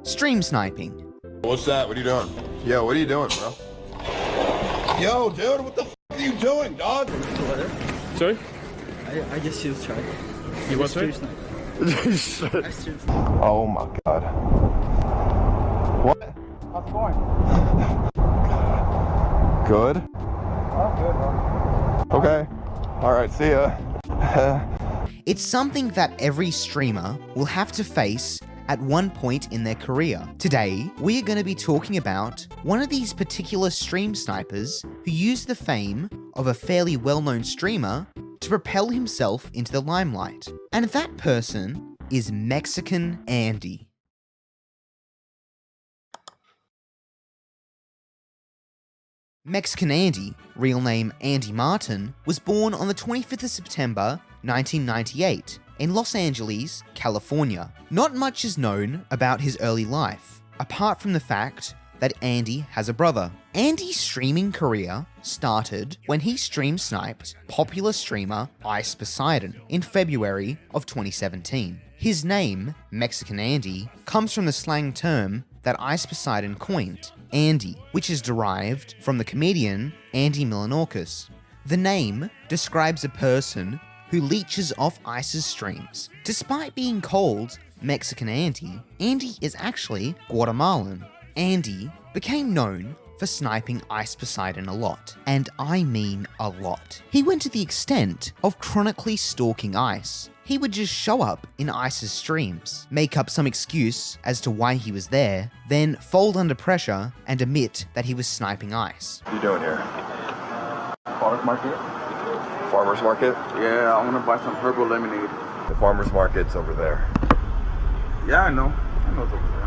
stream sniping. What's that? What are you doing? Yo, what are you doing, bro? Yo, dude, what the f are you doing, dog? Sorry? I just use try. You want to? Oh my god. What? How's it going? Good? Oh, good, bro. Okay. Alright, see ya. It's something that every streamer will have to face at one point in their career. Today, we are going to be talking about one of these particular stream snipers who used the fame of a fairly well-known streamer to propel himself into the limelight. And that person is Mexican Andy. Mexican Andy, real name Andy Martin, was born on the 25th of September 1998 in Los Angeles, California. Not much is known about his early life, apart from the fact that Andy has a brother. Andy's streaming career started when he stream sniped popular streamer Ice Poseidon in February of 2017. His name, Mexican Andy, comes from the slang term that Ice Poseidon coined, Andy, which is derived from the comedian Andy Milonakis. The name describes a person who leeches off Ice's streams. Despite being called Mexican Andy, Andy is actually Guatemalan. Andy became known for sniping Ice Poseidon a lot, and I mean a lot. He went to the extent of chronically stalking Ice. He would just show up in Ice's streams, make up some excuse as to why he was there, then fold under pressure and admit that he was sniping Ice. What are you doing here? Farmer's market? Farmer's market? Yeah, I want to buy some herbal lemonade. The farmer's market's over there. Yeah, I know. I know it's over there.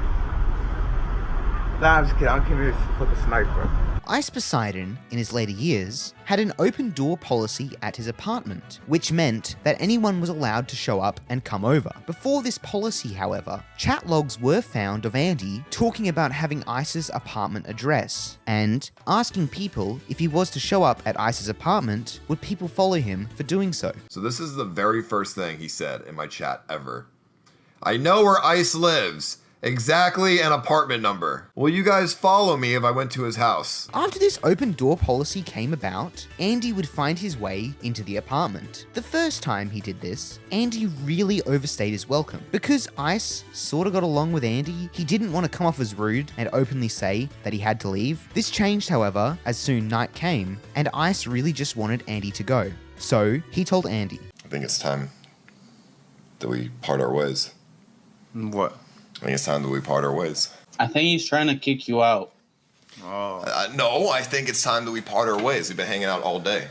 Nah, I'm just kidding. I'm here to flip a snipe, bro. Ice Poseidon, in his later years, had an open door policy at his apartment, which meant that anyone was allowed to show up and come over. Before this policy, however, chat logs were found of Andy talking about having Ice's apartment address, and asking people if he was to show up at Ice's apartment, would people follow him for doing so. So this is the very first thing he said in my chat ever. I know where Ice lives. Exactly an apartment number. Will you guys follow me if I went to his house? After this open door policy came about, Andy would find his way into the apartment. The first time he did this, Andy really overstayed his welcome. Because Ice sort of got along with Andy, he didn't want to come off as rude and openly say that he had to leave. This changed, however, as soon night came, and Ice really just wanted Andy to go. So he told Andy, I think it's time that we part our ways. What? I think it's time that we part our ways. I think he's trying to kick you out. Oh. No, I think it's time that we part our ways. We've been hanging out all day.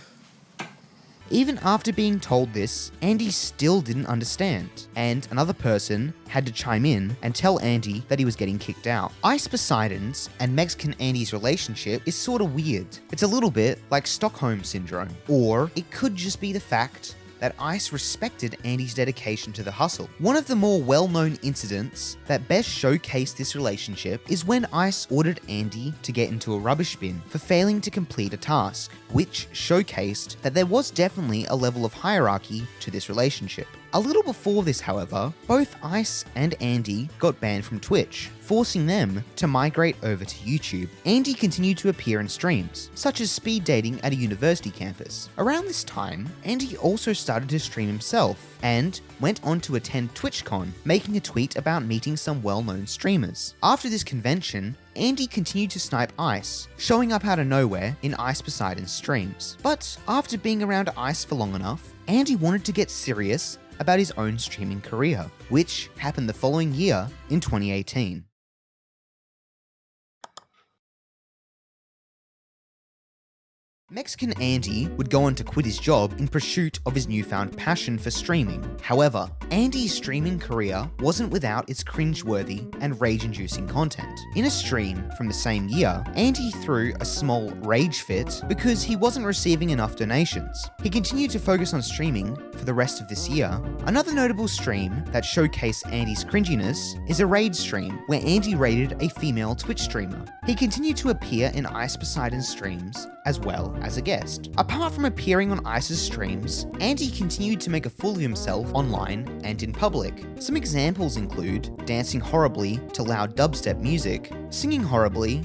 Even after being told this, Andy still didn't understand, and another person had to chime in and tell Andy that he was getting kicked out. Ice Poseidon's and Mexican Andy's relationship is sort of weird. It's a little bit like Stockholm Syndrome, or it could just be the fact that Ice respected Andy's dedication to the hustle. One of the more well-known incidents that best showcased this relationship is when Ice ordered Andy to get into a rubbish bin for failing to complete a task, which showcased that there was definitely a level of hierarchy to this relationship. A little before this, however, both Ice and Andy got banned from Twitch, forcing them to migrate over to YouTube. Andy continued to appear in streams, such as speed dating at a university campus. Around this time, Andy also started to stream himself, and went on to attend TwitchCon, making a tweet about meeting some well-known streamers. After this convention, Andy continued to snipe Ice, showing up out of nowhere in Ice Poseidon's streams. But after being around Ice for long enough, Andy wanted to get serious about his own streaming career, which happened the following year in 2018. Mexican Andy would go on to quit his job in pursuit of his newfound passion for streaming. However, Andy's streaming career wasn't without its cringeworthy and rage-inducing content. In a stream from the same year, Andy threw a small rage fit because he wasn't receiving enough donations. He continued to focus on streaming for the rest of this year. Another notable stream that showcased Andy's cringiness is a raid stream where Andy raided a female Twitch streamer. He continued to appear in Ice Poseidon's streams as well, as a guest. Apart from appearing on ICE's streams, Andy continued to make a fool of himself online and in public. Some examples include dancing horribly to loud dubstep music, singing horribly,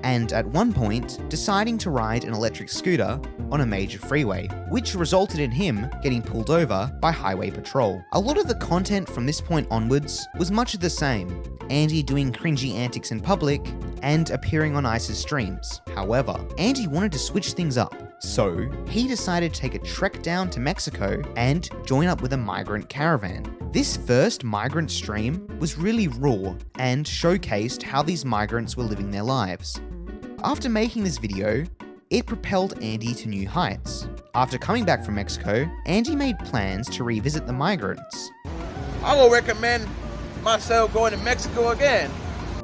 and at one point, deciding to ride an electric scooter on a major freeway, which resulted in him getting pulled over by highway patrol. A lot of the content from this point onwards was much of the same, Andy doing cringy antics in public and appearing on ICE's streams. However, Andy wanted to switch things up, so he decided to take a trek down to Mexico and join up with a migrant caravan. This first migrant stream was really raw and showcased how these migrants were living their lives. After making this video, it propelled Andy to new heights. After coming back from Mexico, Andy made plans to revisit the migrants. I will recommend myself going to Mexico again.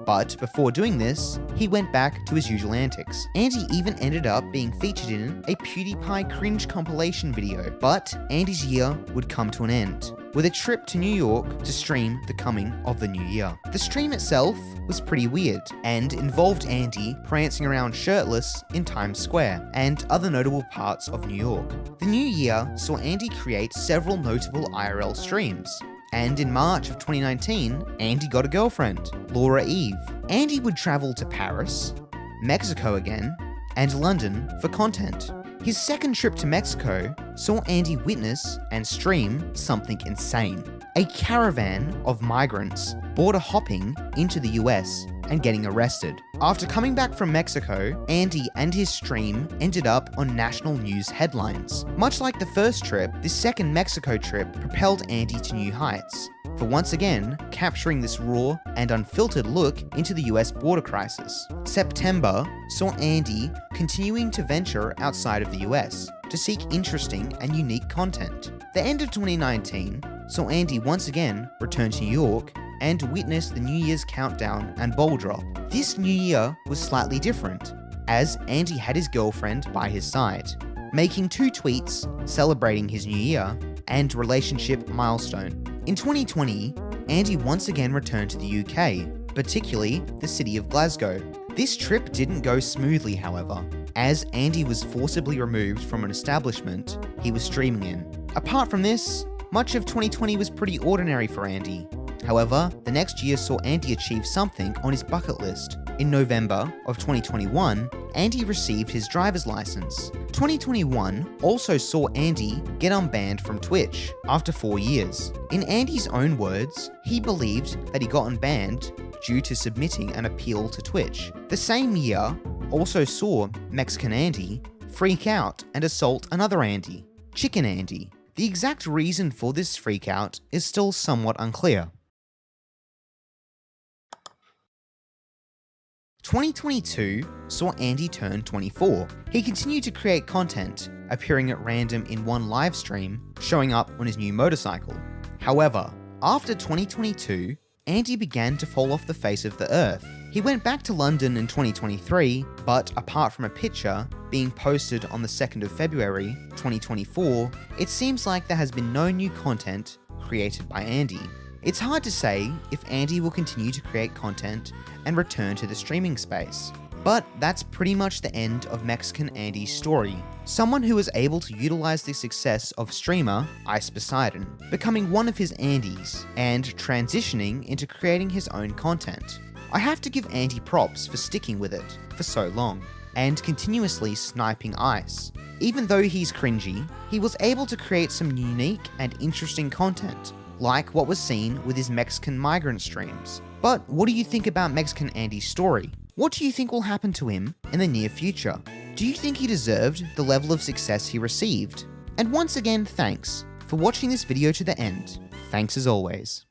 But before doing this, he went back to his usual antics. Andy even ended up being featured in a PewDiePie cringe compilation video. But Andy's year would come to an end, with a trip to New York to stream the coming of the new year. The stream itself was pretty weird, and involved Andy prancing around shirtless in Times Square, and other notable parts of New York. The new year saw Andy create several notable IRL streams. And in March of 2019, Andy got a girlfriend, Laura Eve. Andy would travel to Paris, Mexico again, and London for content. His second trip to Mexico saw Andy witness and stream something insane. A caravan of migrants border hopping into the US and getting arrested. After coming back from Mexico, Andy and his stream ended up on national news headlines. Much like the first trip, this second Mexico trip propelled Andy to new heights, for once again capturing this raw and unfiltered look into the US border crisis. September saw Andy continuing to venture outside of the US to seek interesting and unique content. The end of 2019 saw Andy once again return to New York and witness the New Year's countdown and bowl drop. This new year was slightly different, as Andy had his girlfriend by his side, making 2 tweets celebrating his new year and relationship milestone. In 2020, Andy once again returned to the UK, particularly the city of Glasgow. This trip didn't go smoothly, however, as Andy was forcibly removed from an establishment he was streaming in. Apart from this, much of 2020 was pretty ordinary for Andy. However, the next year saw Andy achieve something on his bucket list. In November of 2021, Andy received his driver's license. 2021 also saw Andy get unbanned from Twitch after 4 years. In Andy's own words, he believed that he got unbanned due to submitting an appeal to Twitch. The same year also saw Mexican Andy freak out and assault another Andy, Chicken Andy. The exact reason for this freakout is still somewhat unclear. 2022 saw Andy turn 24. He continued to create content, appearing at random in one live stream, showing up on his new motorcycle. However, after 2022, Andy began to fall off the face of the earth. He went back to London in 2023, but apart from a picture being posted on the 2nd of February 2024, it seems like there has been no new content created by Andy. It's hard to say if Andy will continue to create content and return to the streaming space. But that's pretty much the end of Mexican Andy's story. Someone who was able to utilize the success of streamer Ice Poseidon, becoming one of his Andys, and transitioning into creating his own content. I have to give Andy props for sticking with it for so long, and continuously sniping Ice. Even though he's cringy, he was able to create some unique and interesting content, like what was seen with his Mexican migrant streams. But what do you think about Mexican Andy's story? What do you think will happen to him in the near future? Do you think he deserved the level of success he received? And once again, thanks for watching this video to the end. Thanks as always.